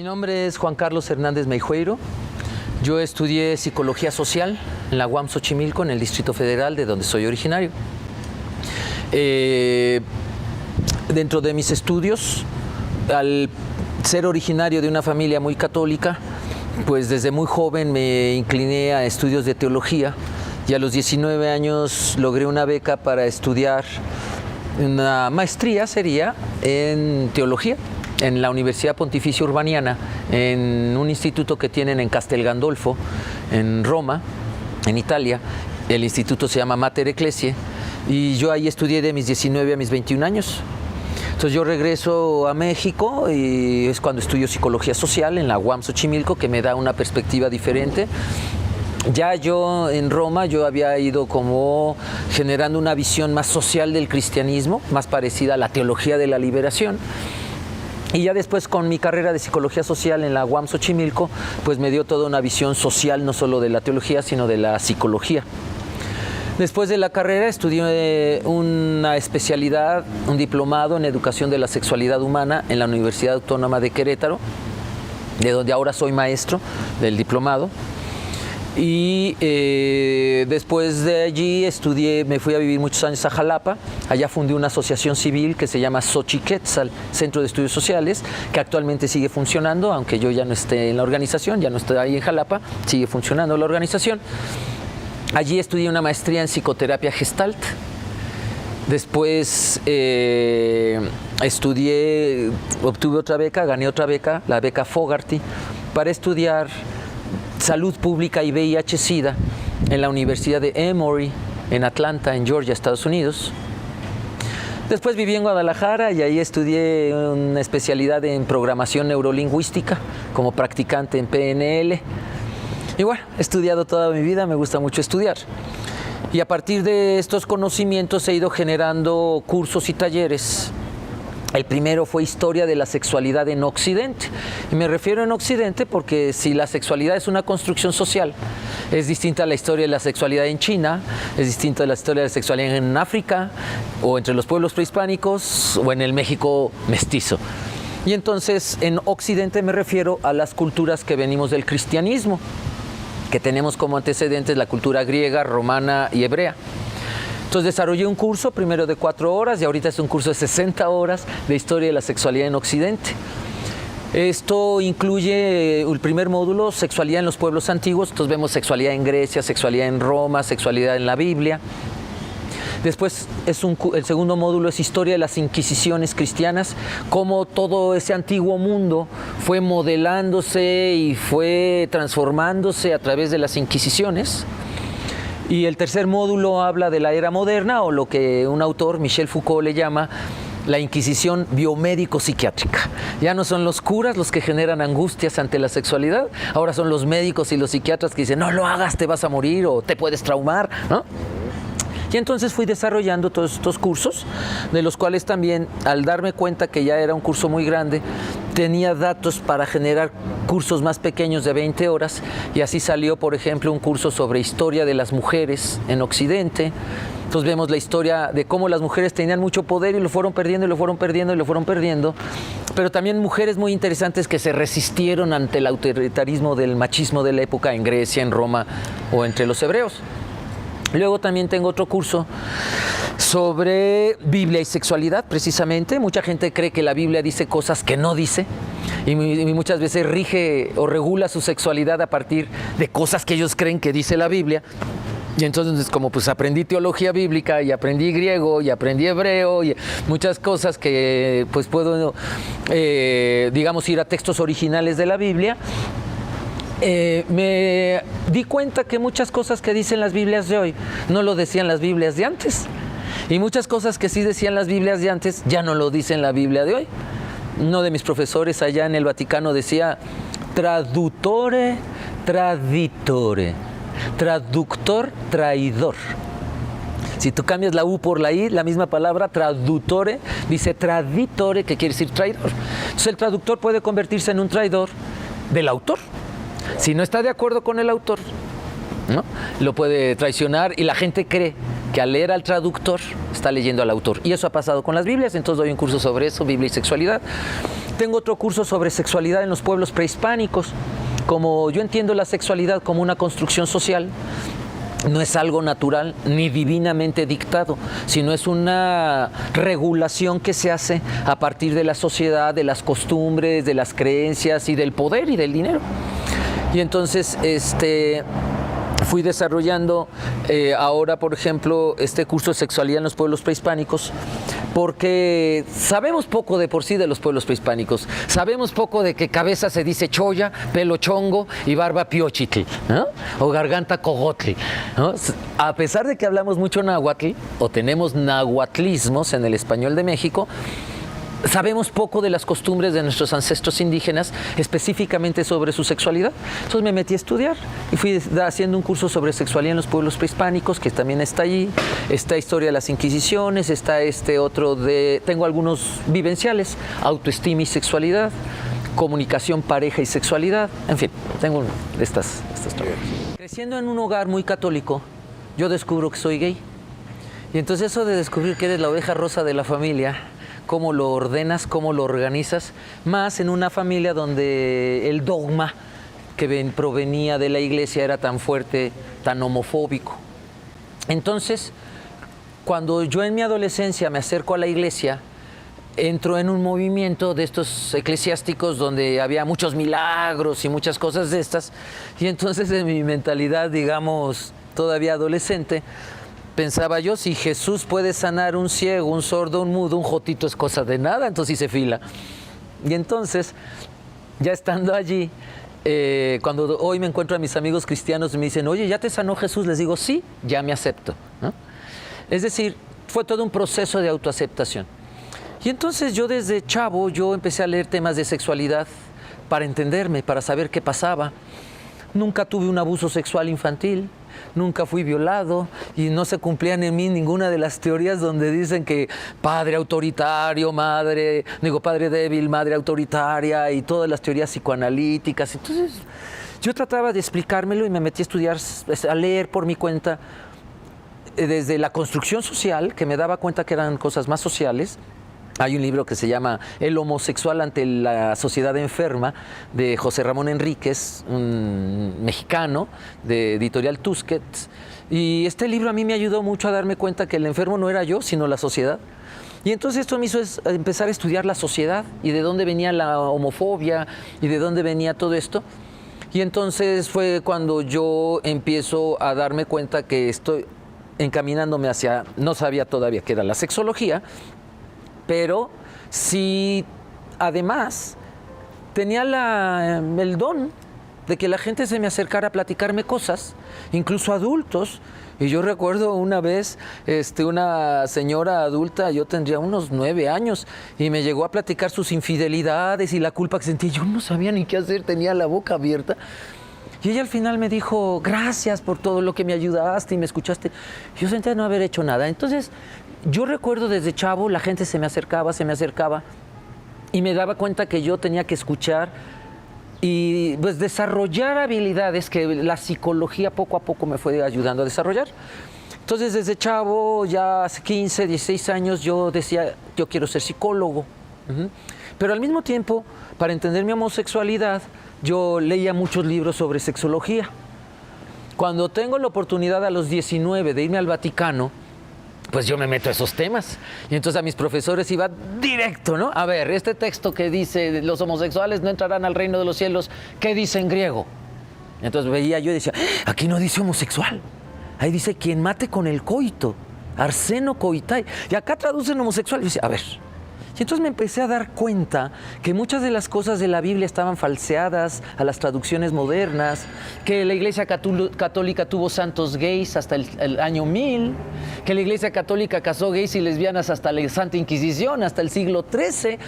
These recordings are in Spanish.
Mi nombre es Juan Carlos Hernández Meijueiro. Yo estudié Psicología Social en la UAM Xochimilco, en el Distrito Federal, de donde soy originario. Dentro de mis estudios, al ser originario de una familia muy católica, pues desde muy joven me incliné a estudios de teología y a los 19 años logré una beca para estudiar una maestría, sería, en teología, en la Universidad Pontificia Urbaniana, en un instituto que tienen en Castel Gandolfo, en Roma, en Italia. El instituto se llama Mater Ecclesiae y yo ahí estudié de mis 19 a mis 21 años. Entonces yo regreso a México y es cuando estudio Psicología Social en la UAM Xochimilco, que me da una perspectiva diferente. Ya yo en Roma yo había ido como generando una visión más social del cristianismo, más parecida a la teología de la liberación. Y ya después con mi carrera de Psicología Social en la UAM Xochimilco, pues me dio toda una visión social, no solo de la teología, sino de la psicología. Después de la carrera estudié una especialidad, un diplomado en Educación de la Sexualidad Humana en la Universidad Autónoma de Querétaro, de donde ahora soy maestro del diplomado. Y después de allí me fui a vivir muchos años a Jalapa. Allá fundé una asociación civil que se llama Xochiquetzal, Centro de Estudios Sociales, que actualmente sigue funcionando, aunque yo ya no esté en la organización, ya no estoy ahí en Jalapa, sigue funcionando la organización. Allí estudié una maestría en psicoterapia Gestalt. Después obtuve otra beca, gané otra beca, la beca Fogarty, para estudiar Salud Pública y VIH-Sida en la Universidad de Emory, en Atlanta, en Georgia, Estados Unidos. Después viví en Guadalajara y ahí estudié una especialidad en programación neurolingüística como practicante en PNL. Y bueno, he estudiado toda mi vida, me gusta mucho estudiar. Y a partir de estos conocimientos he ido generando cursos y talleres. El primero fue Historia de la Sexualidad en Occidente. Y me refiero en Occidente porque si la sexualidad es una construcción social, es distinta a la historia de la sexualidad en China, es distinta a la historia de la sexualidad en África, o entre los pueblos prehispánicos, o en el México mestizo. Y entonces en Occidente me refiero a las culturas que venimos del cristianismo, que tenemos como antecedentes la cultura griega, romana y hebrea. Entonces desarrollé un curso primero de 4 horas y ahorita es un curso de 60 horas de Historia de la Sexualidad en Occidente. Esto incluye el primer módulo, Sexualidad en los pueblos antiguos. Entonces vemos sexualidad en Grecia, sexualidad en Roma, sexualidad en la Biblia. Después el segundo módulo es Historia de las Inquisiciones cristianas, cómo todo ese antiguo mundo fue modelándose y fue transformándose a través de las Inquisiciones. Y el tercer módulo habla de la era moderna, o lo que un autor, Michel Foucault, le llama la Inquisición biomédico-psiquiátrica. Ya no son los curas los que generan angustias ante la sexualidad, ahora son los médicos y los psiquiatras que dicen no lo hagas, te vas a morir o te puedes traumar, ¿no? Y entonces fui desarrollando todos estos cursos, de los cuales también, al darme cuenta que ya era un curso muy grande, tenía datos para generar cursos más pequeños de 20 horas, y así salió, por ejemplo, un curso sobre historia de las mujeres en Occidente. Entonces vemos la historia de cómo las mujeres tenían mucho poder y lo fueron perdiendo, y lo fueron perdiendo, y lo fueron perdiendo, pero también mujeres muy interesantes que se resistieron ante el autoritarismo del machismo de la época en Grecia, en Roma o entre los hebreos. Luego también tengo otro curso sobre Biblia y sexualidad, precisamente. Mucha gente cree que la Biblia dice cosas que no dice y muchas veces rige o regula su sexualidad a partir de cosas que ellos creen que dice la Biblia. Y entonces, como pues aprendí teología bíblica y aprendí griego y aprendí hebreo y muchas cosas que pues puedo, digamos, ir a textos originales de la Biblia, me di cuenta que muchas cosas que dicen las Biblias de hoy no lo decían las Biblias de antes. Y muchas cosas que sí decían las Biblias de antes ya no lo dicen la Biblia de hoy. Uno de mis profesores allá en el Vaticano decía traduttore traditore, traductor traidor. Si tú cambias la U por la I, la misma palabra, traduttore, dice traditore, que quiere decir traidor. Entonces el traductor puede convertirse en un traidor del autor. Si no está de acuerdo con el autor, ¿no?, lo puede traicionar, y la gente cree que al leer al traductor está leyendo al autor. Y eso ha pasado con las Biblias. Entonces doy un curso sobre eso, Biblia y sexualidad. Tengo otro curso sobre sexualidad en los pueblos prehispánicos. Como yo entiendo la sexualidad como una construcción social, no es algo natural ni divinamente dictado, sino es una regulación que se hace a partir de la sociedad, de las costumbres, de las creencias y del poder y del dinero. Y entonces fui desarrollando ahora, por ejemplo, este curso de sexualidad en los pueblos prehispánicos, porque sabemos poco de por sí de los pueblos prehispánicos. Sabemos poco de que cabeza se dice choya, pelo chongo y barba piochitl, ¿no? O garganta cogotl, ¿no? A pesar de que hablamos mucho náhuatl o tenemos nahuatlismos en el español de México, sabemos poco de las costumbres de nuestros ancestros indígenas, específicamente sobre su sexualidad. Entonces me metí a estudiar y fui haciendo un curso sobre sexualidad en los pueblos prehispánicos, que también está allí. Está historia de las Inquisiciones, está otro de... Tengo algunos vivenciales, autoestima y sexualidad, comunicación, pareja y sexualidad. En fin, tengo estas teorías. Creciendo en un hogar muy católico, yo descubro que soy gay. Y entonces eso de descubrir que eres la oveja rosa de la familia, cómo lo ordenas, cómo lo organizas, más en una familia donde el dogma que provenía de la iglesia era tan fuerte, tan homofóbico. Entonces, cuando yo en mi adolescencia me acerco a la iglesia, entro en un movimiento de estos eclesiásticos donde había muchos milagros y muchas cosas de estas, y entonces en mi mentalidad, digamos, todavía adolescente, pensaba yo, si Jesús puede sanar un ciego, un sordo, un mudo, un jotito es cosa de nada, entonces hice fila. Y entonces, ya estando allí, cuando hoy me encuentro a mis amigos cristianos y me dicen, oye, ¿ya te sanó Jesús? Les digo, sí, ya me acepto, ¿no? Es decir, fue todo un proceso de autoaceptación. Y entonces yo desde chavo, yo empecé a leer temas de sexualidad para entenderme, para saber qué pasaba. Nunca tuve un abuso sexual infantil. Nunca fui violado y no se cumplían en mí ninguna de las teorías donde dicen que padre autoritario, padre débil, madre autoritaria y todas las teorías psicoanalíticas. Entonces yo trataba de explicármelo y me metí a estudiar, a leer por mi cuenta desde la construcción social, que me daba cuenta que eran cosas más sociales. Hay un libro que se llama El homosexual ante la sociedad enferma, de José Ramón Enríquez, un mexicano, de editorial Tusquets. Y este libro a mí me ayudó mucho a darme cuenta que el enfermo no era yo, sino la sociedad. Y entonces esto me hizo empezar a estudiar la sociedad y de dónde venía la homofobia y de dónde venía todo esto. Y entonces fue cuando yo empiezo a darme cuenta que estoy encaminándome hacia, no sabía todavía qué era la sexología, pero sí, además, tenía el don de que la gente se me acercara a platicarme cosas, incluso adultos. Y yo recuerdo una vez, una señora adulta, yo tendría unos 9 años, y me llegó a platicar sus infidelidades y la culpa que sentía. Yo no sabía ni qué hacer, tenía la boca abierta. Y ella al final me dijo, gracias por todo lo que me ayudaste y me escuchaste. Yo sentía no haber hecho nada. Entonces, yo recuerdo desde chavo, la gente se me acercaba y me daba cuenta que yo tenía que escuchar y pues desarrollar habilidades que la psicología poco a poco me fue ayudando a desarrollar. Entonces desde chavo, ya hace 15, 16 años, yo decía, yo quiero ser psicólogo. Pero al mismo tiempo, para entender mi homosexualidad, yo leía muchos libros sobre sexología. Cuando tengo la oportunidad a los 19 de irme al Vaticano, pues yo me meto a esos temas. Y entonces a mis profesores iba directo, ¿no? A ver, este texto que dice los homosexuales no entrarán al reino de los cielos, ¿qué dice en griego? Entonces veía yo y decía, aquí no dice homosexual. Ahí dice quien mate con el coito, arseno coitai. Y acá traducen homosexual. Y yo decía, a ver. Y entonces me empecé a dar cuenta que muchas de las cosas de la Biblia estaban falseadas a las traducciones modernas, que la Iglesia Católica tuvo santos gays hasta el año 1000, que la Iglesia Católica casó gays y lesbianas hasta la Santa Inquisición, hasta el siglo XIII.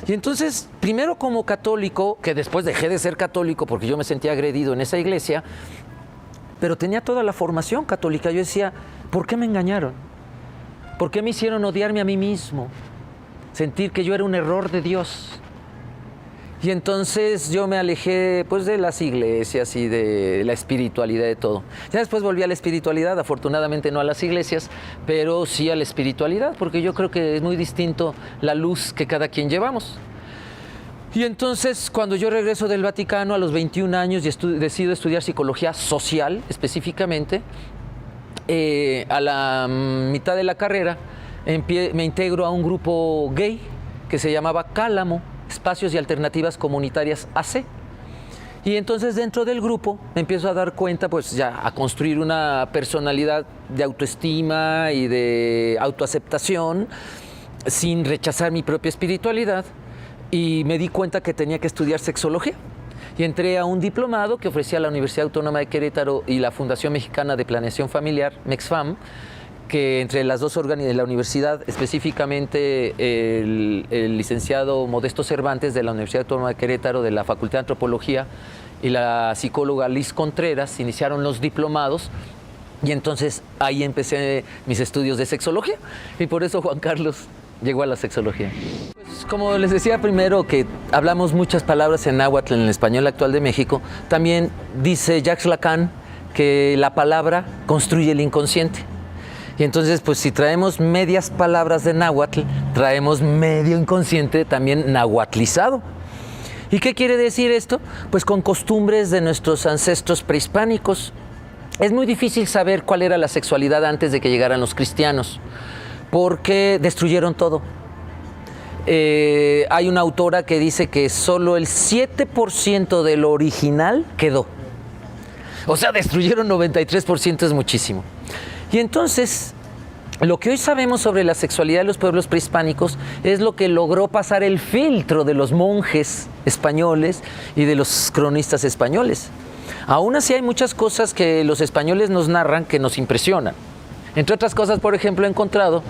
Y entonces, primero como católico, que después dejé de ser católico porque yo me sentía agredido en esa iglesia, pero tenía toda la formación católica. Yo decía, ¿por qué me engañaron? ¿Por qué me hicieron odiarme a mí mismo? Sentir que yo era un error de Dios. Y entonces yo me alejé pues de las iglesias y de la espiritualidad, de todo. Ya después volví a la espiritualidad, afortunadamente no a las iglesias, pero sí a la espiritualidad, porque yo creo que es muy distinto la luz que cada quien llevamos. Y entonces, cuando yo regreso del Vaticano a los 21 años y decido estudiar psicología social específicamente, a la mitad de la carrera me integro a un grupo gay que se llamaba Cálamo, Espacios y Alternativas Comunitarias AC. Y entonces dentro del grupo me empiezo a dar cuenta, pues ya a construir una personalidad de autoestima y de autoaceptación sin rechazar mi propia espiritualidad. Y me di cuenta que tenía que estudiar sexología. Y entré a un diplomado que ofrecía la Universidad Autónoma de Querétaro y la Fundación Mexicana de Planeación Familiar, MEXFAM, que entre las dos de la universidad, específicamente el licenciado Modesto Cervantes de la Universidad Autónoma de Querétaro, de la Facultad de Antropología, y la psicóloga Liz Contreras, iniciaron los diplomados. Y entonces ahí empecé mis estudios de sexología. Y por eso Juan Carlos llegó a la sexología. Pues, como les decía primero, que hablamos muchas palabras en náhuatl en el español actual de México, también dice Jacques Lacan que la palabra construye el inconsciente. Y entonces, pues si traemos medias palabras de náhuatl, traemos medio inconsciente también nahuatlizado. ¿Y qué quiere decir esto? Pues con costumbres de nuestros ancestros prehispánicos. Es muy difícil saber cuál era la sexualidad antes de que llegaran los cristianos, porque destruyeron todo. Hay una autora que dice que solo el 7% de lo original quedó. O sea, destruyeron 93%, es muchísimo. Y entonces, lo que hoy sabemos sobre la sexualidad de los pueblos prehispánicos es lo que logró pasar el filtro de los monjes españoles y de los cronistas españoles. Aún así hay muchas cosas que los españoles nos narran que nos impresionan. Entre otras cosas, por ejemplo, he encontrado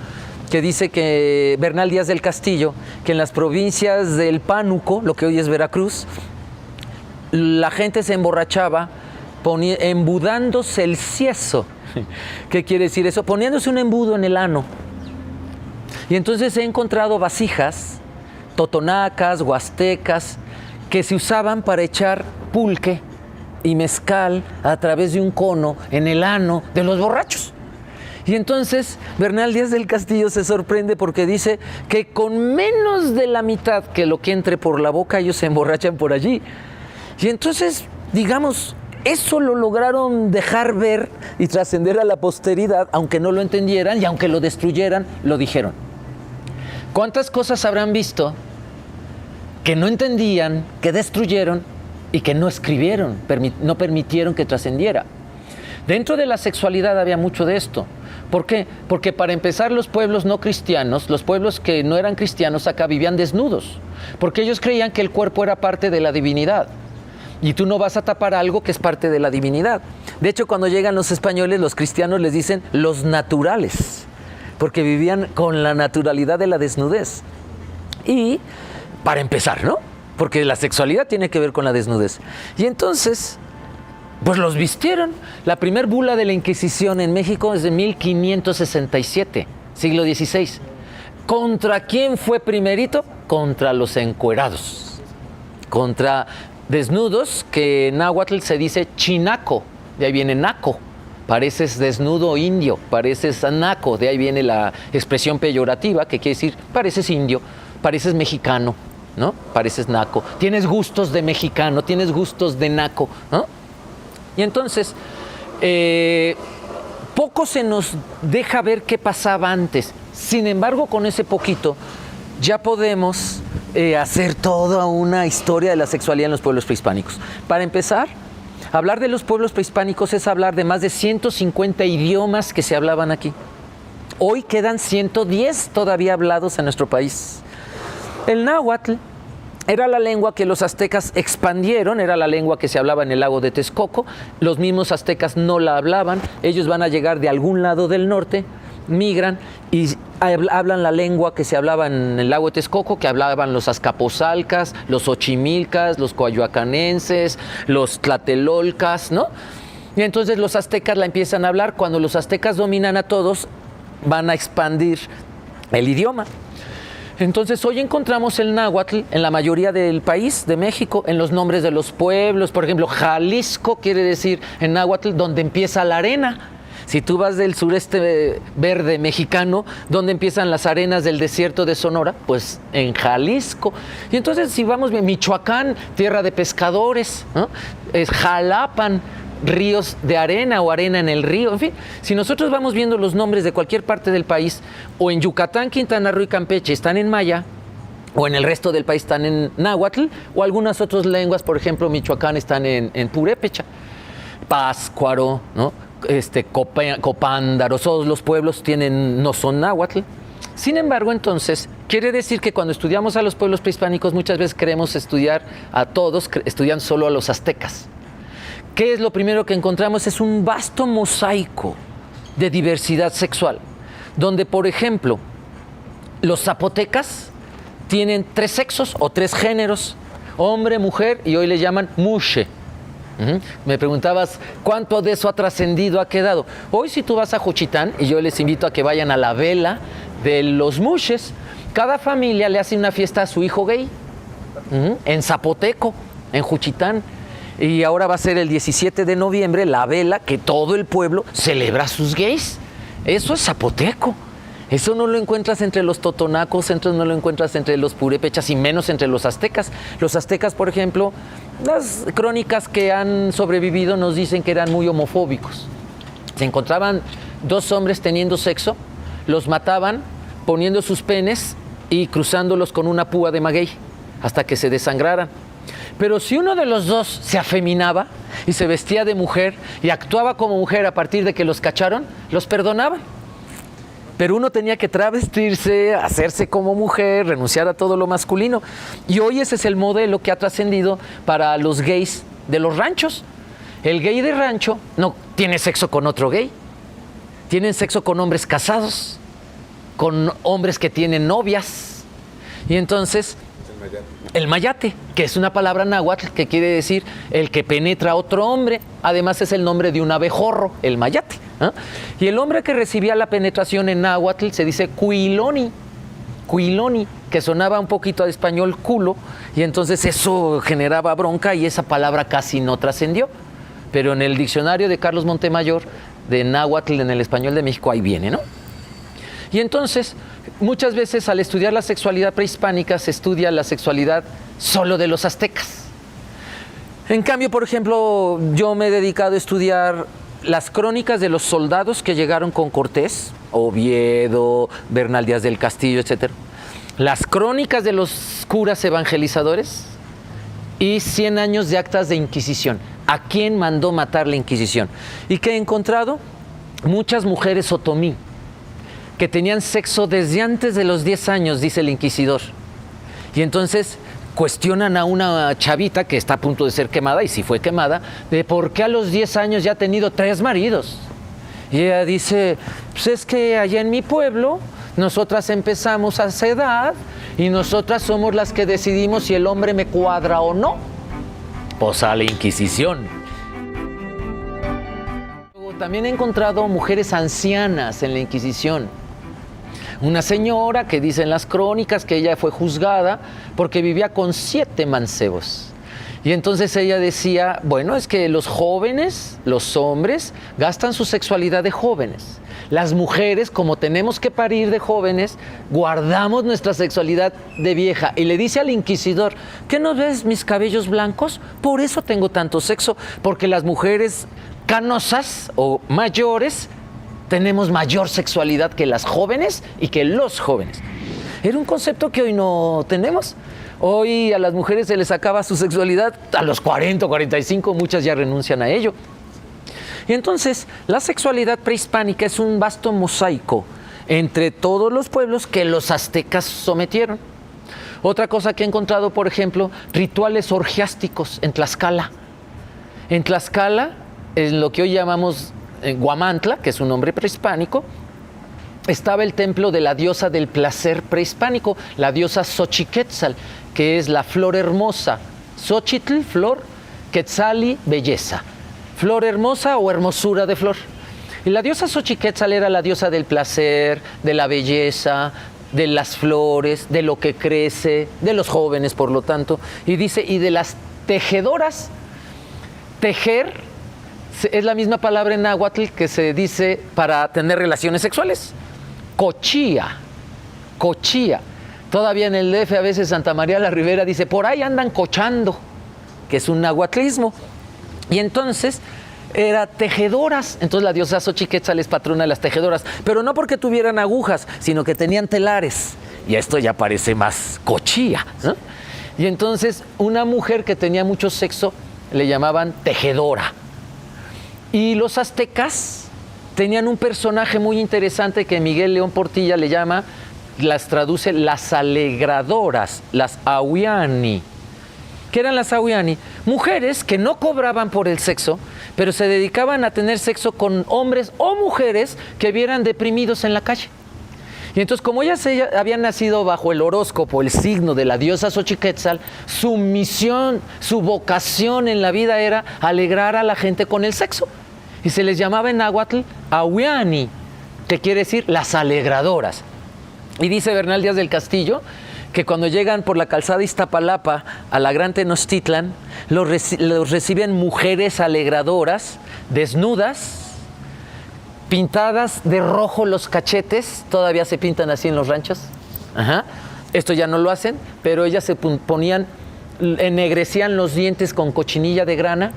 que dice que Bernal Díaz del Castillo, que en las provincias del Pánuco, lo que hoy es Veracruz, la gente se emborrachaba embudándose el sieso. ¿Qué quiere decir eso? Poniéndose un embudo en el ano. Y entonces he encontrado vasijas totonacas, huastecas, que se usaban para echar pulque y mezcal a través de un cono en el ano de los borrachos. Y entonces Bernal Díaz del Castillo se sorprende porque dice que con menos de la mitad que lo que entre por la boca ellos se emborrachan por allí. Y entonces, digamos, eso lo lograron dejar ver y trascender a la posteridad, aunque no lo entendieran y aunque lo destruyeran, lo dijeron. ¿Cuántas cosas habrán visto que no entendían, que destruyeron y que no escribieron, no permitieron que trascendiera? Dentro de la sexualidad había mucho de esto. ¿Por qué? Porque para empezar, los pueblos no cristianos, los pueblos que no eran cristianos acá vivían desnudos, porque ellos creían que el cuerpo era parte de la divinidad. Y tú no vas a tapar algo que es parte de la divinidad. De hecho, cuando llegan los españoles, los cristianos les dicen los naturales, porque vivían con la naturalidad de la desnudez. Y para empezar, ¿no? Porque la sexualidad tiene que ver con la desnudez. Y entonces, pues los vistieron. La primer bula de la Inquisición en México es de 1567, siglo XVI. ¿Contra quién fue primerito? Contra los encuerados. Contra desnudos, que en náhuatl se dice chinaco, de ahí viene naco. Pareces desnudo indio, pareces naco, de ahí viene la expresión peyorativa, que quiere decir pareces indio, pareces mexicano, ¿no? Pareces naco. Tienes gustos de mexicano, tienes gustos de naco, ¿no? Y entonces, poco se nos deja ver qué pasaba antes. Sin embargo, con ese poquito ya podemos hacer toda una historia de la sexualidad en los pueblos prehispánicos. Para empezar, hablar de los pueblos prehispánicos es hablar de más de 150 idiomas que se hablaban aquí. Hoy quedan 110 todavía hablados en nuestro país. El náhuatl era la lengua que los aztecas expandieron, era la lengua que se hablaba en el lago de Texcoco. Los mismos aztecas no la hablaban, ellos van a llegar de algún lado del norte, migran y hablan la lengua que se hablaba en el lago de Texcoco, que hablaban los azcapotzalcas, los ochimilcas, los coyoacanenses, los tlatelolcas, ¿no? Y entonces los aztecas la empiezan a hablar. Cuando los aztecas dominan a todos, van a expandir el idioma. Entonces hoy encontramos el náhuatl en la mayoría del país, de México, en los nombres de los pueblos. Por ejemplo, Jalisco quiere decir en náhuatl donde empieza la arena. Si tú vas del sureste verde mexicano, ¿dónde empiezan las arenas del desierto de Sonora? Pues en Jalisco. Y entonces si vamos bien, Michoacán, tierra de pescadores, ¿no? Es Jalapan, ríos de arena o arena en el río, en fin. Si nosotros vamos viendo los nombres de cualquier parte del país, o en Yucatán, Quintana Roo y Campeche están en maya, o en el resto del país están en náhuatl, o algunas otras lenguas, por ejemplo, Michoacán están en purépecha. Páscuaro, ¿no? Copándaro, todos los pueblos no son náhuatl. Sin embargo, entonces, quiere decir que cuando estudiamos a los pueblos prehispánicos, muchas veces queremos estudiar a todos, estudian solo a los aztecas. ¿Qué es lo primero que encontramos? Es un vasto mosaico de diversidad sexual, donde, por ejemplo, los zapotecas tienen 3 sexos o 3 géneros, hombre, mujer, y hoy le llaman mushe. Me preguntabas, ¿cuánto de eso ha trascendido, ha quedado? Hoy si tú vas a Juchitán, y yo les invito a que vayan a la vela de los mushes, cada familia le hace una fiesta a su hijo gay, en zapoteco, en Juchitán. Y ahora va a ser el 17 de noviembre la vela que todo el pueblo celebra a sus gays. Eso es zapoteco. Eso no lo encuentras entre los totonacos, no lo encuentras entre los purépechas y menos entre los aztecas. Los aztecas, por ejemplo, las crónicas que han sobrevivido nos dicen que eran muy homofóbicos. Se encontraban 2 hombres teniendo sexo, los mataban poniendo sus penes y cruzándolos con una púa de maguey hasta que se desangraran. Pero si uno de los 2 se afeminaba y se vestía de mujer y actuaba como mujer a partir de que los cacharon, los perdonaban. Pero uno tenía que travestirse, hacerse como mujer, renunciar a todo lo masculino. Y hoy ese es el modelo que ha trascendido para los gays de los ranchos. El gay de rancho no tiene sexo con otro gay. Tienen sexo con hombres casados, con hombres que tienen novias. Y entonces, el mayate, que es una palabra náhuatl que quiere decir el que penetra a otro hombre. Además es el nombre de un abejorro, el mayate. Y el hombre que recibía la penetración en náhuatl se dice cuiloni, que sonaba un poquito a español culo, y entonces eso generaba bronca y esa palabra casi no trascendió. Pero en el diccionario de Carlos Montemayor, de náhuatl en el español de México, ahí viene, ¿no? Y entonces, muchas veces al estudiar la sexualidad prehispánica se estudia la sexualidad solo de los aztecas. En cambio, por ejemplo, yo me he dedicado a estudiar las crónicas de los soldados que llegaron con Cortés, Oviedo, Bernal Díaz del Castillo, etc. Las crónicas de los curas evangelizadores y 100 años de actas de Inquisición. ¿A quién mandó matar la Inquisición? ¿Y qué he encontrado? Muchas mujeres otomí que tenían sexo desde antes de los 10 años, dice el inquisidor. Y entonces cuestionan a una chavita que está a punto de ser quemada, y si fue quemada, de por qué a los 10 años ya ha tenido 3 maridos. Y ella dice, pues es que allá en mi pueblo, nosotras empezamos a esa edad, y nosotras somos las que decidimos si el hombre me cuadra o no. Pues a la Inquisición. También he encontrado mujeres ancianas en la Inquisición. Una señora que dice en las crónicas que ella fue juzgada porque vivía con 7 mancebos. Y entonces ella decía, bueno, es que los jóvenes, los hombres, gastan su sexualidad de jóvenes. Las mujeres, como tenemos que parir de jóvenes, guardamos nuestra sexualidad de vieja. Y le dice al inquisidor, ¿qué no ves mis cabellos blancos? Por eso tengo tanto sexo, porque las mujeres canosas o mayores tenemos mayor sexualidad que las jóvenes y que los jóvenes. Era un concepto que hoy no tenemos. Hoy a las mujeres se les acaba su sexualidad a los 40 o 45, muchas ya renuncian a ello. Y entonces la sexualidad prehispánica es un vasto mosaico entre todos los pueblos que los aztecas sometieron. Otra cosa que he encontrado, por ejemplo, rituales orgiásticos en Tlaxcala. En Tlaxcala, en lo que hoy llamamos Huamantla, que es un nombre prehispánico, estaba el templo de la diosa del placer prehispánico, la diosa Xochiquetzal, que es la flor hermosa. Xochitl, flor, Quetzali, belleza. Flor hermosa o hermosura de flor. Y la diosa Xochiquetzal era la diosa del placer, de la belleza, de las flores, de lo que crece, de los jóvenes, por lo tanto. Y dice, y de las tejedoras. Tejer es la misma palabra en náhuatl que se dice para tener relaciones sexuales. Cochía. Cochía. Todavía en el DF a veces Santa María la Ribera dice, por ahí andan cochando, que es un nahuatlismo. Y entonces era tejedoras. Entonces la diosa Xochiquetzal es patrona de las tejedoras, pero no porque tuvieran agujas, sino que tenían telares. Y esto ya parece más cochía, ¿no? Y entonces una mujer que tenía mucho sexo le llamaban tejedora. Y los aztecas tenían un personaje muy interesante que Miguel León Portilla le llama, las traduce las alegradoras, las ahuiani. ¿Qué eran las ahuiani? Mujeres que no cobraban por el sexo, pero se dedicaban a tener sexo con hombres o mujeres que vieran deprimidos en la calle. Y entonces, como ellas habían nacido bajo el horóscopo, el signo de la diosa Xochiquetzal, su misión, su vocación en la vida era alegrar a la gente con el sexo. Y se les llamaba en náhuatl ahuiani, que quiere decir las alegradoras. Y dice Bernal Díaz del Castillo que cuando llegan por la calzada Iztapalapa a la Gran Tenochtitlan, los reciben mujeres alegradoras, desnudas, pintadas de rojo los cachetes. Todavía se pintan así en los ranchos. Ajá. Esto ya no lo hacen, pero ellas se ponían, ennegrecían los dientes con cochinilla de grana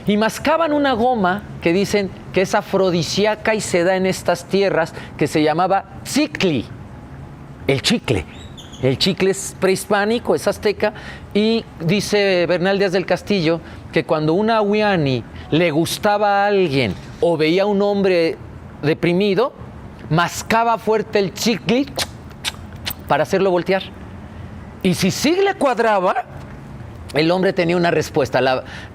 y mascaban una goma que dicen que es afrodisíaca y se da en estas tierras, que se llamaba tzicli, el chicle. El chicle es prehispánico, es azteca, y dice Bernal Díaz del Castillo que cuando una ahuiani le gustaba a alguien o veía a un hombre deprimido, mascaba fuerte el chicle para hacerlo voltear. Y si sí le cuadraba, el hombre tenía una respuesta.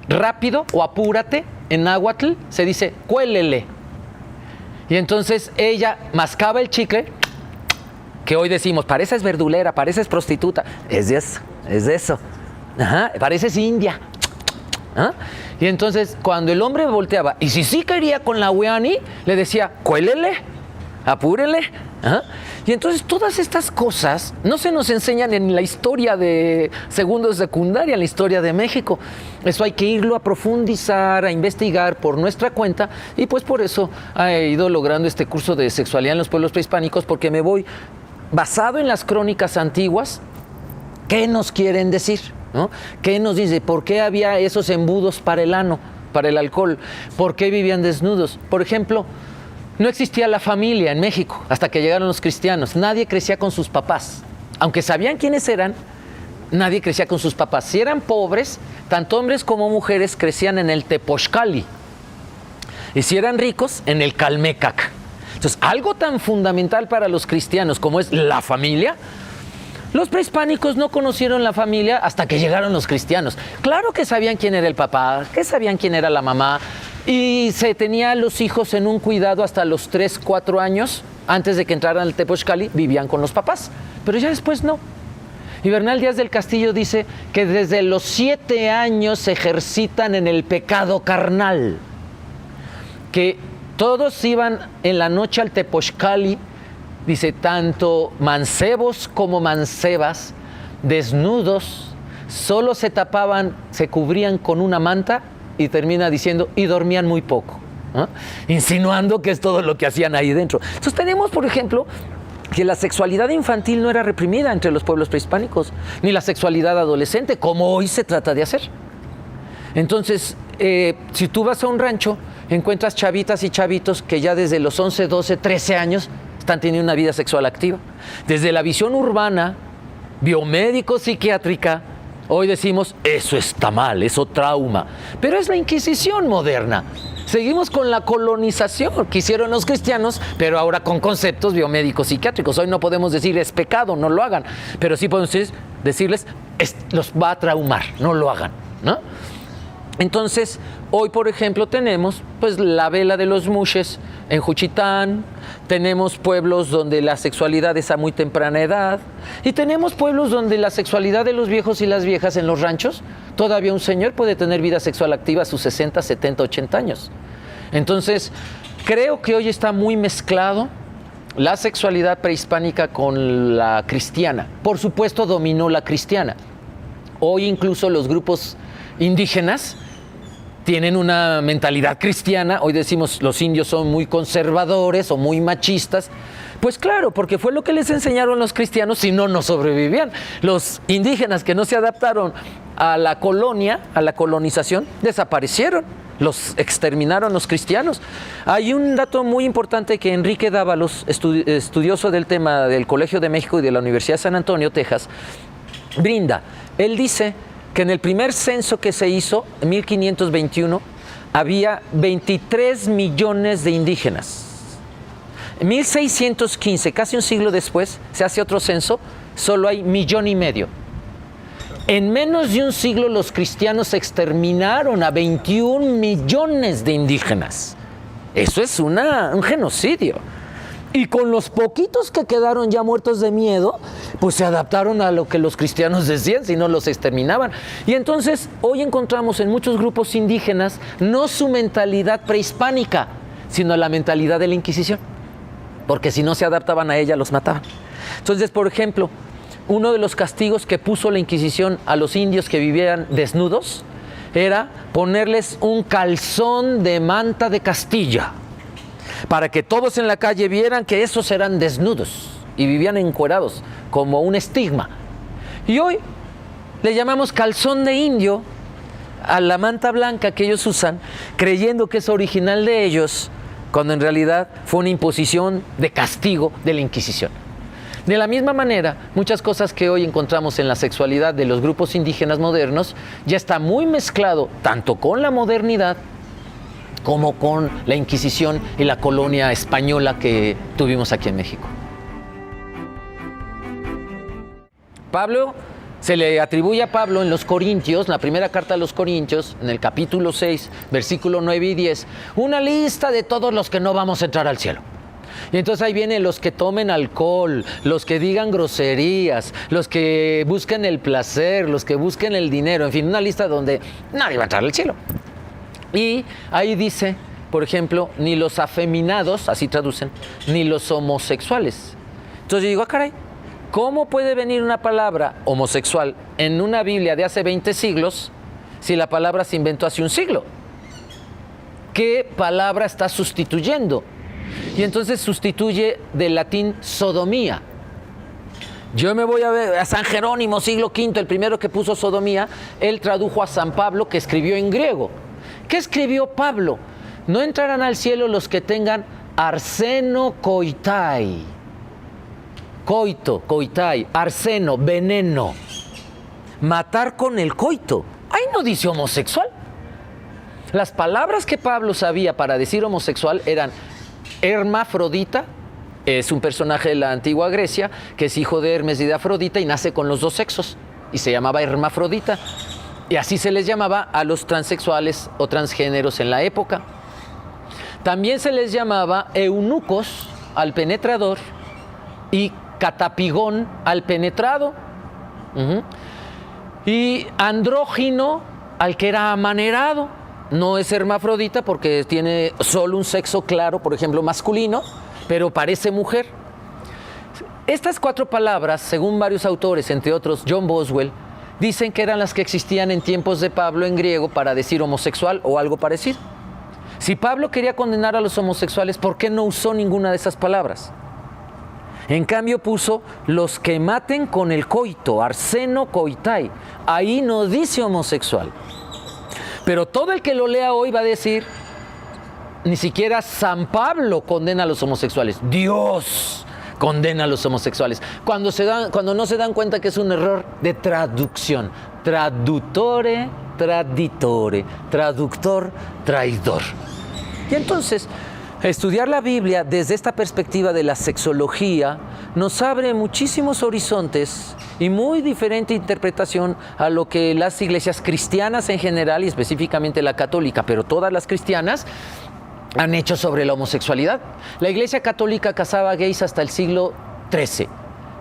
Rápido o apúrate, en náhuatl se dice cuélele. Y entonces ella mascaba el chicle, que hoy decimos, pareces verdulera, pareces prostituta. Es de eso, es de eso. Ajá, pareces india. ¿Ah? Y entonces, cuando el hombre volteaba, y si sí quería con la ahuiani, le decía, cuélele, apúrele. ¿Ah? Y entonces todas estas cosas no se nos enseñan en la historia de segundo de secundaria, en la historia de México. Eso hay que irlo a profundizar, a investigar por nuestra cuenta, y pues por eso he ido logrando este curso de sexualidad en los pueblos prehispánicos, porque me voy basado en las crónicas antiguas. ¿Qué nos quieren decir? ¿No? ¿Qué nos dice? ¿Por qué había esos embudos para el ano, para el alcohol? ¿Por qué vivían desnudos? Por ejemplo, no existía la familia en México hasta que llegaron los cristianos. Nadie crecía con sus papás. Aunque sabían quiénes eran, nadie crecía con sus papás. Si eran pobres, tanto hombres como mujeres crecían en el tepochcali. Y si eran ricos, en el calmecac. Entonces, algo tan fundamental para los cristianos como es la familia, los prehispánicos no conocieron la familia hasta que llegaron los cristianos. Claro que sabían quién era el papá, que sabían quién era la mamá, y se tenía a los hijos en un cuidado hasta los 3, 4 años. Antes de que entraran al tepochcali, vivían con los papás, pero ya después no. Y Bernal Díaz del Castillo dice que desde los 7 años se ejercitan en el pecado carnal, que todos iban en la noche al tepochcali, dice, tanto mancebos como mancebas, desnudos, solo se tapaban, se cubrían con una manta, y termina diciendo, y dormían muy poco, ¿no? Insinuando que es todo lo que hacían ahí dentro. Entonces tenemos, por ejemplo, que la sexualidad infantil no era reprimida entre los pueblos prehispánicos, ni la sexualidad adolescente, como hoy se trata de hacer. Entonces, si tú vas a un rancho, encuentras chavitas y chavitos que ya desde los 11, 12, 13 años están teniendo una vida sexual activa. Desde la visión urbana, biomédico-psiquiátrica, hoy decimos, eso está mal, eso trauma. Pero es la Inquisición moderna. Seguimos con la colonización que hicieron los cristianos, pero ahora con conceptos biomédicos psiquiátricos. Hoy no podemos decir es pecado, no lo hagan. Pero sí podemos decirles, los va a traumar, no lo hagan, ¿no? Entonces, hoy, por ejemplo, tenemos pues la vela de los Muxes en Juchitán, tenemos pueblos donde la sexualidad es a muy temprana edad, y tenemos pueblos donde la sexualidad de los viejos y las viejas en los ranchos, todavía un señor puede tener vida sexual activa a sus 60, 70, 80 años. Entonces, creo que hoy está muy mezclado la sexualidad prehispánica con la cristiana. Por supuesto, dominó la cristiana. Hoy incluso los grupos indígenas tienen una mentalidad cristiana. Hoy decimos los indios son muy conservadores o muy machistas. Pues claro, porque fue lo que les enseñaron los cristianos, si no, no sobrevivían. Los indígenas que no se adaptaron a la colonia, a la colonización, desaparecieron. Los exterminaron los cristianos. Hay un dato muy importante que Enrique Dávalos, estudioso del tema del Colegio de México y de la Universidad de San Antonio, Texas, brinda. Él dice que en el primer censo que se hizo, en 1521, había 23 millones de indígenas. En 1615, casi un siglo después, se hace otro censo, solo hay 1,5 millones. En menos de un siglo los cristianos exterminaron a 21 millones de indígenas. Eso es un genocidio. Y con los poquitos que quedaron ya muertos de miedo, pues se adaptaron a lo que los cristianos decían, si no los exterminaban. Y entonces hoy encontramos en muchos grupos indígenas no su mentalidad prehispánica, sino la mentalidad de la Inquisición. Porque si no se adaptaban a ella, los mataban. Entonces, por ejemplo, uno de los castigos que puso la Inquisición a los indios que vivían desnudos era ponerles un calzón de manta de Castilla, para que todos en la calle vieran que esos eran desnudos y vivían encuerados, como un estigma. Y hoy le llamamos calzón de indio a la manta blanca que ellos usan, creyendo que es original de ellos, cuando en realidad fue una imposición de castigo de la Inquisición. De la misma manera, muchas cosas que hoy encontramos en la sexualidad de los grupos indígenas modernos ya está muy mezclado tanto con la modernidad como con la Inquisición y la colonia española que tuvimos aquí en México. Pablo, se le atribuye a Pablo en los Corintios, en la primera carta a los Corintios, en el capítulo 6, versículo 9 y 10, una lista de todos los que no vamos a entrar al cielo. Y entonces ahí vienen los que tomen alcohol, los que digan groserías, los que busquen el placer, los que busquen el dinero, en fin, una lista donde nadie va a entrar al cielo. Y ahí dice, por ejemplo, ni los afeminados, así traducen, ni los homosexuales. Entonces yo digo, caray, ¿cómo puede venir una palabra homosexual en una Biblia de hace 20 siglos si la palabra se inventó hace un siglo? ¿Qué palabra está sustituyendo? Y entonces sustituye del latín sodomía. Yo me voy a ver a San Jerónimo, siglo V, el primero que puso sodomía, él tradujo a San Pablo, que escribió en griego. ¿Qué escribió Pablo? No entrarán al cielo los que tengan arseno koitai. Coito, koitai, arseno, veneno. Matar con el coito. Ahí no dice homosexual. Las palabras que Pablo sabía para decir homosexual eran hermafrodita, es un personaje de la antigua Grecia que es hijo de Hermes y de Afrodita y nace con los dos sexos y se llamaba hermafrodita. Y así se les llamaba a los transexuales o transgéneros en la época. También se les llamaba eunucos al penetrador y catapigón al penetrado. Y andrógino al que era amanerado. No es hermafrodita porque tiene solo un sexo claro, por ejemplo, masculino, pero parece mujer. Estas 4 palabras, según varios autores, entre otros John Boswell, dicen que eran las que existían en tiempos de Pablo en griego para decir homosexual o algo parecido. Si Pablo quería condenar a los homosexuales, ¿por qué no usó ninguna de esas palabras? En cambio puso los que maten con el coito, arseno koitai. Ahí no dice homosexual. Pero todo el que lo lea hoy va a decir, ni siquiera San Pablo condena a los homosexuales. Dios condena a los homosexuales. Cuando no se dan cuenta que es un error de traducción. Traduttore, traditore. Traductor, traidor. Y entonces, estudiar la Biblia desde esta perspectiva de la sexología nos abre muchísimos horizontes y muy diferente interpretación a lo que las iglesias cristianas en general y específicamente la católica, pero todas las cristianas, han hecho sobre la homosexualidad. La iglesia católica casaba gays hasta el siglo XIII.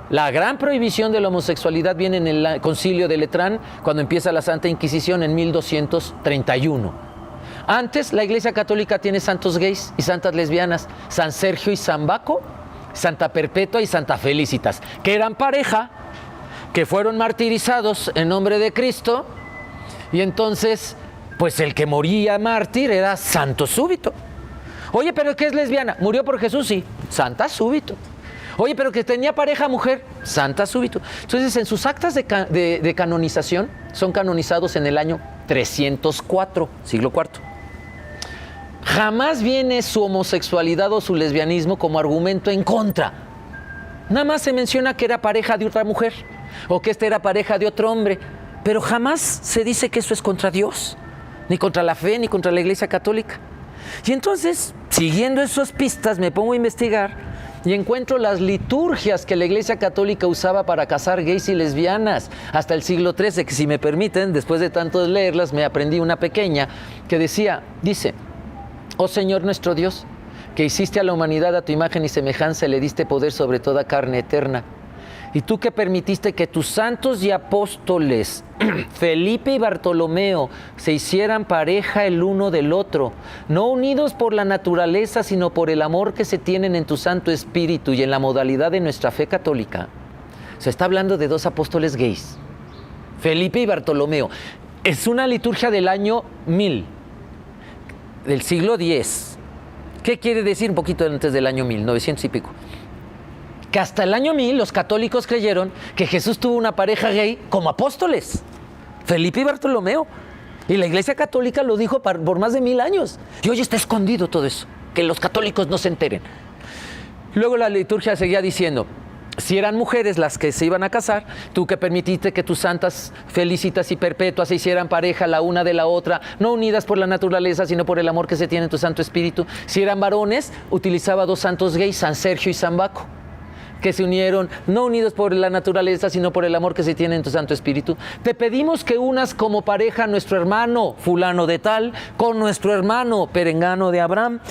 La gran prohibición de la homosexualidad viene en el Concilio de Letrán, cuando empieza la Santa Inquisición en 1231. Antes, la iglesia católica tiene santos gays y santas lesbianas, San Sergio y San Baco, Santa Perpetua y Santa Felicitas, que eran pareja, que fueron martirizados en nombre de Cristo, y entonces pues el que moría mártir era santo súbito. Oye, pero ¿qué es lesbiana? ¿Murió por Jesús? Sí, santa súbito. Oye, pero que tenía pareja mujer, santa súbito. Entonces, en sus actas de canonización, son canonizados en el año 304, siglo IV. Jamás viene su homosexualidad o su lesbianismo como argumento en contra. Nada más se menciona que era pareja de otra mujer o que era pareja de otro hombre, pero jamás se dice que eso es contra Dios, ni contra la fe, ni contra la Iglesia Católica. Y entonces, siguiendo esas pistas, me pongo a investigar y encuentro las liturgias que la Iglesia Católica usaba para casar gays y lesbianas hasta el siglo XIII, que si me permiten, después de tanto leerlas, me aprendí una pequeña que dice, oh Señor nuestro Dios, que hiciste a la humanidad a tu imagen y semejanza y le diste poder sobre toda carne eterna. Y tú que permitiste que tus santos y apóstoles, Felipe y Bartolomeo, se hicieran pareja el uno del otro, no unidos por la naturaleza, sino por el amor que se tienen en tu Santo Espíritu y en la modalidad de nuestra fe católica. Se está hablando de dos apóstoles gays, Felipe y Bartolomeo. Es una liturgia del año 1000, del siglo X. ¿Qué quiere decir? Un poquito antes del año 1000, 900 y pico. Que hasta el año 1000 los católicos creyeron que Jesús tuvo una pareja gay como apóstoles, Felipe y Bartolomeo. Y la Iglesia Católica lo dijo por más de 1000 años. Y hoy está escondido todo eso, que los católicos no se enteren. Luego la liturgia seguía diciendo, si eran mujeres las que se iban a casar, tú que permitiste que tus santas felicitas y perpetuas se hicieran pareja la una de la otra, no unidas por la naturaleza, sino por el amor que se tiene en tu Santo Espíritu. Si eran varones, utilizaba dos santos gays, San Sergio y San Baco, que se unieron, no unidos por la naturaleza, sino por el amor que se tiene en tu Santo Espíritu. Te pedimos que unas como pareja a nuestro hermano fulano de tal, con nuestro hermano perengano de Abraham,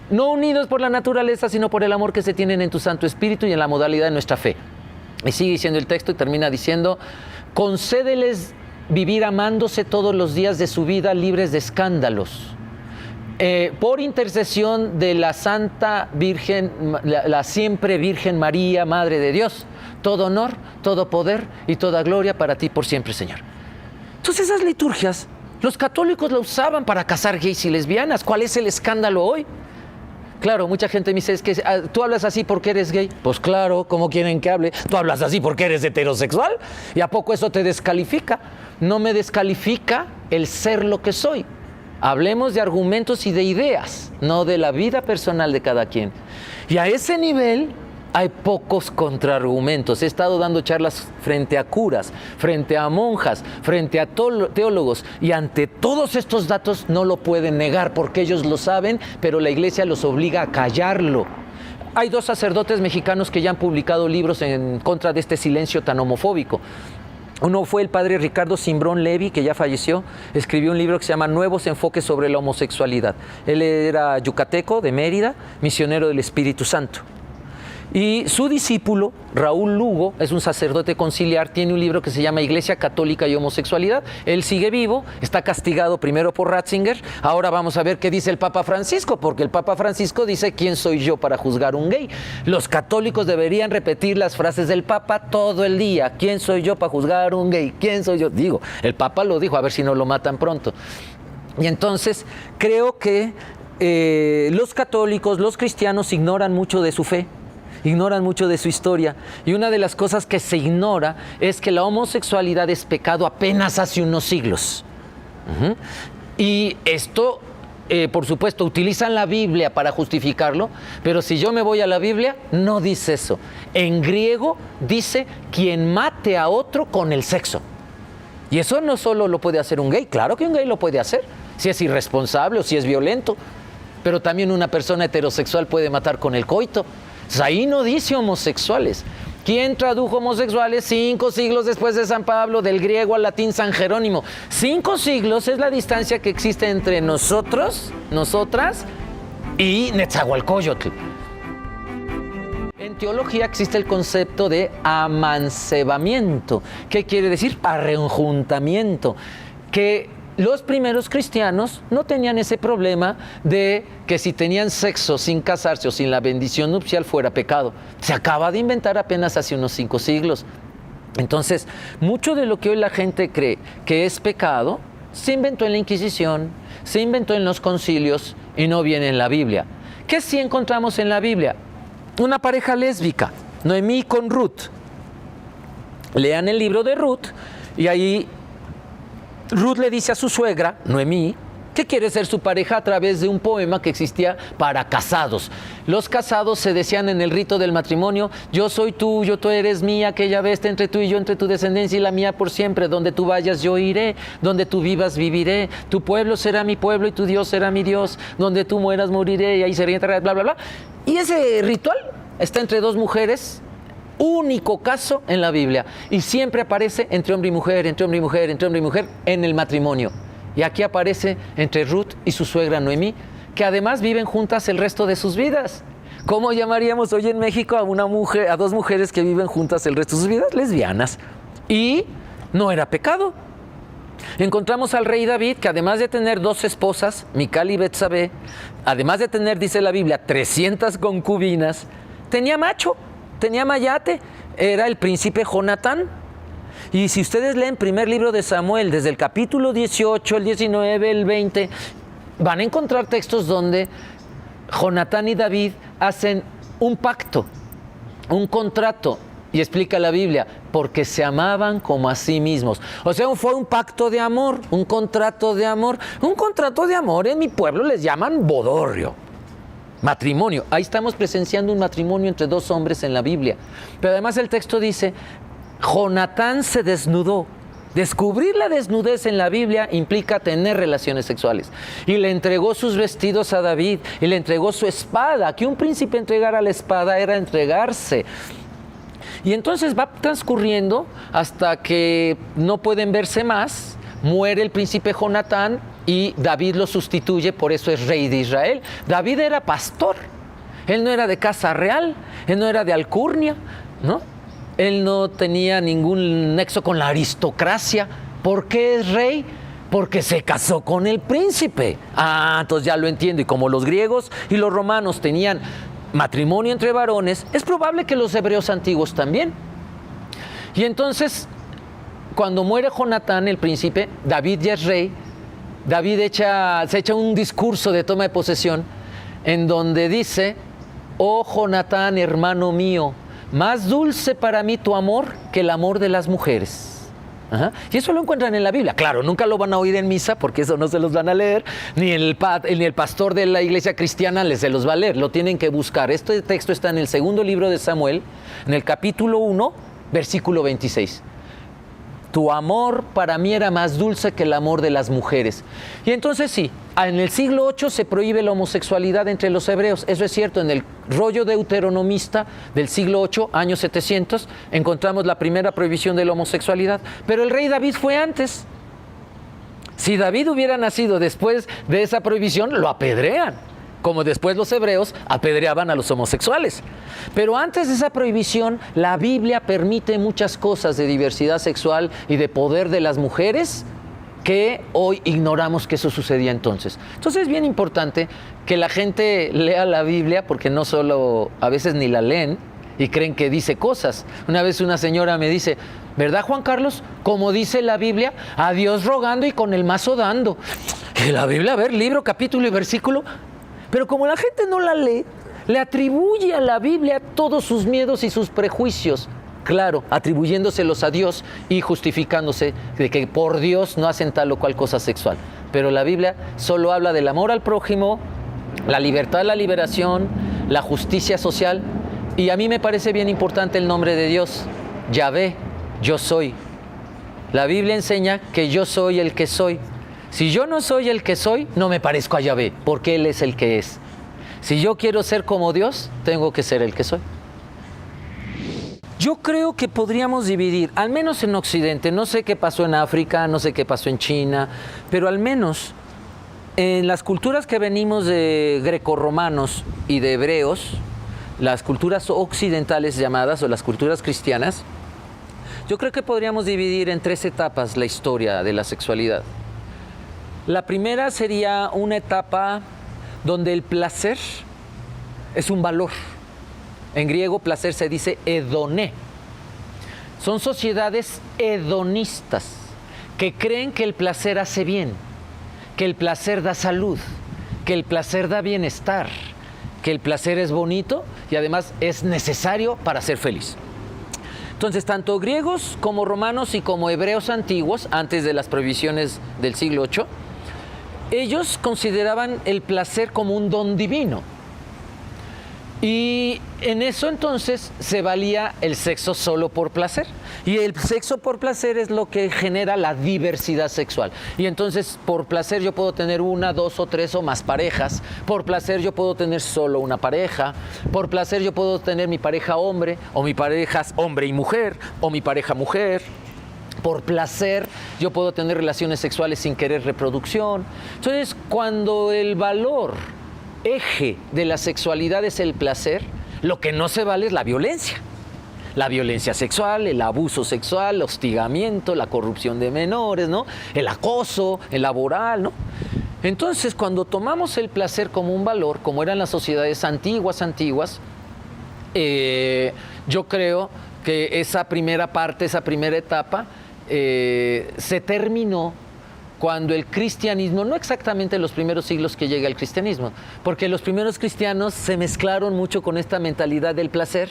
no unidos por la naturaleza, sino por el amor que se tienen en tu Santo Espíritu y en la modalidad de nuestra fe. Y sigue diciendo el texto y termina diciendo, concédeles vivir amándose todos los días de su vida libres de escándalos. Por intercesión de la Santa Virgen, la siempre Virgen María, Madre de Dios, todo honor, todo poder y toda gloria para ti por siempre, Señor. Entonces esas liturgias, los católicos la usaban para casar gays y lesbianas. ¿Cuál es el escándalo hoy? Claro, mucha gente me dice, es que tú hablas así porque eres gay. Pues claro, ¿cómo quieren que hable? Tú hablas así porque eres heterosexual. ¿Y a poco eso te descalifica? No me descalifica el ser lo que soy. Hablemos de argumentos y de ideas, no de la vida personal de cada quien. Y a ese nivel hay pocos contraargumentos. He estado dando charlas frente a curas, frente a monjas, frente a teólogos, y ante todos estos datos no lo pueden negar porque ellos lo saben, pero la Iglesia los obliga a callarlo. Hay dos sacerdotes mexicanos que ya han publicado libros en contra de este silencio tan homofóbico. Uno fue el padre Ricardo Cimbrón Levi, que ya falleció. Escribió un libro que se llama Nuevos enfoques sobre la homosexualidad. Él era yucateco, de Mérida, misionero del Espíritu Santo. Y su discípulo, Raúl Lugo, es un sacerdote conciliar, tiene un libro que se llama Iglesia Católica y Homosexualidad. Él sigue vivo, está castigado primero por Ratzinger. Ahora vamos a ver qué dice el Papa Francisco, porque el Papa Francisco dice, ¿quién soy yo para juzgar un gay? Los católicos deberían repetir las frases del Papa todo el día. ¿Quién soy yo para juzgar un gay? ¿Quién soy yo? Digo, el Papa lo dijo, a ver si no lo matan pronto. Y entonces creo que los católicos, los cristianos ignoran mucho de su fe. Ignoran mucho de su historia, y una de las cosas que se ignora es que la homosexualidad es pecado apenas hace unos siglos. Y esto, por supuesto, utilizan la Biblia para justificarlo, pero si yo me voy a la Biblia, no dice eso. En griego dice quien mate a otro con el sexo. Y eso no solo lo puede hacer un gay, claro que un gay lo puede hacer, si es irresponsable o si es violento, pero también una persona heterosexual puede matar con el coito. Ahí no dice homosexuales. ¿Quién tradujo homosexuales 5 siglos después de San Pablo, del griego al latín San Jerónimo? 5 siglos es la distancia que existe entre nosotros, nosotras y Netzahualcóyotl. En teología existe el concepto de amancebamiento. ¿Qué quiere decir? Arrejuntamiento. Que los primeros cristianos no tenían ese problema de que si tenían sexo sin casarse o sin la bendición nupcial fuera pecado. Se acaba de inventar apenas hace unos 5 siglos. Entonces, mucho de lo que hoy la gente cree que es pecado se inventó en la Inquisición, se inventó en los concilios y no viene en la Biblia. ¿Qué sí encontramos en la Biblia? Una pareja lésbica, Noemí con Ruth. Lean el libro de Ruth y ahí Ruth le dice a su suegra, Noemí, que quiere ser su pareja a través de un poema que existía para casados. Los casados se decían en el rito del matrimonio: yo soy tuyo, tú eres mía, aquella vez entre tú y yo, entre tu descendencia y la mía por siempre. Donde tú vayas yo iré, donde tú vivas viviré. Tu pueblo será mi pueblo y tu Dios será mi Dios. Donde tú mueras moriré y ahí seré enterrada, bla, bla, bla. Y ese ritual está entre dos mujeres. Único caso en la Biblia. Y siempre aparece entre hombre y mujer, entre hombre y mujer, entre hombre y mujer en el matrimonio. Y aquí aparece entre Ruth y su suegra Noemí, que además viven juntas el resto de sus vidas. ¿Cómo llamaríamos hoy en México a dos mujeres que viven juntas el resto de sus vidas? Lesbianas. Y no era pecado. Encontramos al rey David, que además de tener 2 esposas, Mical y Betsabé, además de tener, dice la Biblia, 300 concubinas, tenía macho, tenía mayate, era el príncipe Jonatán. Y si ustedes leen primer libro de Samuel, desde el capítulo 18, el 19, el 20, van a encontrar textos donde Jonatán y David hacen un pacto, un contrato, y explica la Biblia, porque se amaban como a sí mismos. O sea, fue un pacto de amor, un contrato de amor. Un contrato de amor en mi pueblo les llaman bodorrio. Matrimonio. Ahí estamos presenciando un matrimonio entre 2 hombres en la Biblia. Pero además el texto dice: Jonatán se desnudó. Descubrir la desnudez en la Biblia implica tener relaciones sexuales. Y le entregó sus vestidos a David y le entregó su espada. Que un príncipe entregara la espada era entregarse. Y entonces va transcurriendo hasta que no pueden verse más. Muere el príncipe Jonatán y David lo sustituye, por eso es rey de Israel. David era pastor. Él no era de casa real, él no era de alcurnia, ¿no? Él no tenía ningún nexo con la aristocracia. ¿Por qué es rey? Porque se casó con el príncipe. Ah, entonces ya lo entiendo. Y como los griegos y los romanos tenían matrimonio entre varones, es probable que los hebreos antiguos también. Y entonces, cuando muere Jonatán, el príncipe, David ya es rey. David se echa un discurso de toma de posesión en donde dice: oh Jonatán, hermano mío, más dulce para mí tu amor que el amor de las mujeres. Ajá. Y eso lo encuentran en la Biblia. Claro, nunca lo van a oír en misa porque eso no se los van a leer, ni el pastor de la iglesia cristiana se los va a leer, lo tienen que buscar. Este texto está en el segundo libro de Samuel, en el capítulo 1, versículo 26. Tu amor para mí era más dulce que el amor de las mujeres. Y entonces sí, en el siglo 8 se prohíbe la homosexualidad entre los hebreos. Eso es cierto, en el rollo deuteronomista del siglo 8, año 700, encontramos la primera prohibición de la homosexualidad. Pero el rey David fue antes. Si David hubiera nacido después de esa prohibición, lo apedrean, como después los hebreos apedreaban a los homosexuales. Pero antes de esa prohibición, la Biblia permite muchas cosas de diversidad sexual y de poder de las mujeres que hoy ignoramos que eso sucedía entonces. Entonces es bien importante que la gente lea la Biblia, porque no solo, a veces ni la leen y creen que dice cosas. Una vez una señora me dice: ¿verdad, Juan Carlos? Como dice la Biblia, a Dios rogando y con el mazo dando. Que la Biblia, a ver, libro, capítulo y versículo. Pero como la gente no la lee, le atribuye a la Biblia todos sus miedos y sus prejuicios. Claro, atribuyéndoselos a Dios y justificándose de que por Dios no hacen tal o cual cosa sexual. Pero la Biblia solo habla del amor al prójimo, la libertad, la liberación, la justicia social. Y a mí me parece bien importante el nombre de Dios, Yahvé, yo soy. La Biblia enseña que yo soy el que soy. Si yo no soy el que soy, no me parezco a Yahvé, porque Él es el que es. Si yo quiero ser como Dios, tengo que ser el que soy. Yo creo que podríamos dividir, al menos en Occidente, no sé qué pasó en África, no sé qué pasó en China, pero al menos en las culturas que venimos de grecorromanos y de hebreos, las culturas occidentales llamadas, o las culturas cristianas, yo creo que podríamos dividir en 3 etapas la historia de la sexualidad. La primera sería una etapa donde el placer es un valor. En griego, placer se dice hedoné. Son sociedades hedonistas que creen que el placer hace bien, que el placer da salud, que el placer da bienestar, que el placer es bonito y además es necesario para ser feliz. Entonces, tanto griegos como romanos y como hebreos antiguos, antes de las prohibiciones del siglo VIII, ellos consideraban el placer como un don divino. Y en eso entonces se valía el sexo solo por placer. Y el sexo por placer es lo que genera la diversidad sexual. Y entonces por placer yo puedo tener una, dos o tres o más parejas. Por placer yo puedo tener solo una pareja. Por placer yo puedo tener mi pareja hombre, o mi pareja hombre y mujer, o mi pareja mujer. Por placer yo puedo tener relaciones sexuales sin querer reproducción. Entonces, cuando el valor eje de la sexualidad es el placer, lo que no se vale es la violencia. La violencia sexual, el abuso sexual, el hostigamiento, la corrupción de menores, ¿no? El acoso, el laboral, ¿no? Entonces, cuando tomamos el placer como un valor, como eran las sociedades antiguas, yo creo que esa primera parte, esa primera etapa, se terminó cuando el cristianismo, no exactamente los primeros siglos que llega el cristianismo, porque los primeros cristianos se mezclaron mucho con esta mentalidad del placer,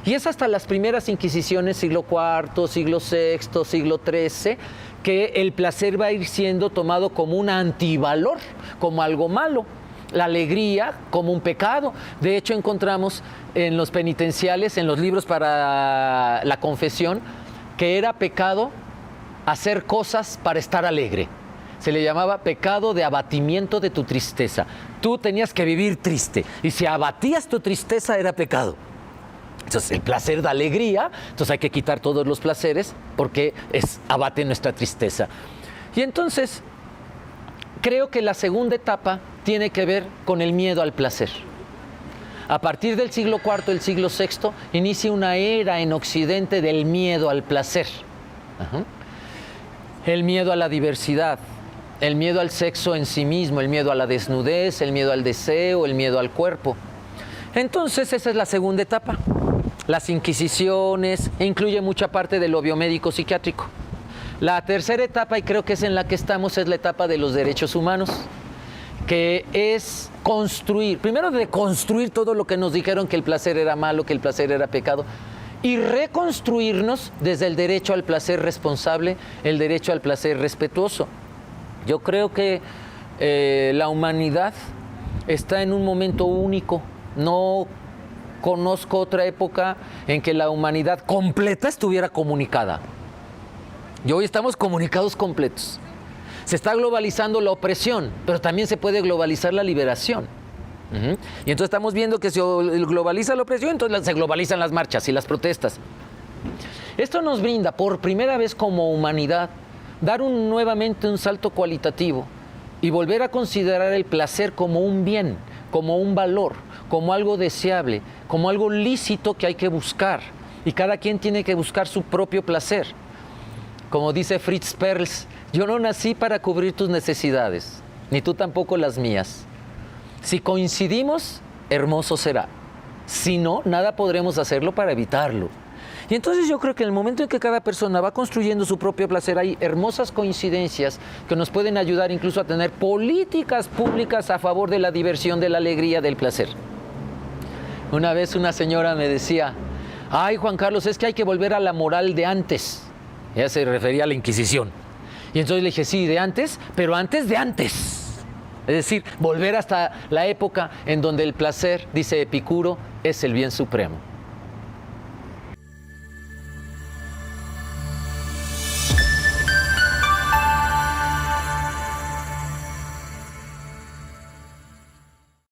y es hasta las primeras inquisiciones, siglo IV, siglo VI, siglo XIII, que el placer va a ir siendo tomado como un antivalor, como algo malo. La alegría como un pecado. De hecho, encontramos en los penitenciales, en los libros para la confesión, que era pecado hacer cosas para estar alegre. Se le llamaba pecado de abatimiento de tu tristeza. Tú tenías que vivir triste, y si abatías tu tristeza era pecado. Entonces, el placer da alegría, entonces hay que quitar todos los placeres porque abate nuestra tristeza. Y entonces, creo que la segunda etapa tiene que ver con el miedo al placer. A partir del siglo IV, el siglo VI, inicia una era en Occidente del miedo al placer. El miedo a la diversidad, el miedo al sexo en sí mismo, el miedo a la desnudez, el miedo al deseo, el miedo al cuerpo. Entonces, esa es la segunda etapa. Las inquisiciones, incluye mucha parte de lo biomédico psiquiátrico. La tercera etapa, y creo que es en la que estamos, es la etapa de los derechos humanos, que es construir, primero de construir todo lo que nos dijeron que el placer era malo, que el placer era pecado, y reconstruirnos desde el derecho al placer responsable, el derecho al placer respetuoso. Yo creo que la humanidad está en un momento único. No conozco otra época en que la humanidad completa estuviera comunicada. Y hoy estamos comunicados completos. Se está globalizando la opresión, pero también se puede globalizar la liberación. Y entonces estamos viendo que se globaliza la opresión, entonces se globalizan las marchas y las protestas. Esto nos brinda, por primera vez como humanidad, dar nuevamente un salto cualitativo y volver a considerar el placer como un bien, como un valor, como algo deseable, como algo lícito que hay que buscar. Y cada quien tiene que buscar su propio placer. Como dice Fritz Perls, yo no nací para cubrir tus necesidades, ni tú tampoco las mías. Si coincidimos, hermoso será. Si no, nada podremos hacerlo para evitarlo. Y entonces yo creo que en el momento en que cada persona va construyendo su propio placer, hay hermosas coincidencias que nos pueden ayudar incluso a tener políticas públicas a favor de la diversión, de la alegría, del placer. Una vez una señora me decía, ay, Juan Carlos, es que hay que volver a la moral de antes. Ella se refería a la Inquisición. Y entonces le dije, sí, de antes, pero antes de antes. Es decir, volver hasta la época en donde el placer, dice Epicuro, es el bien supremo.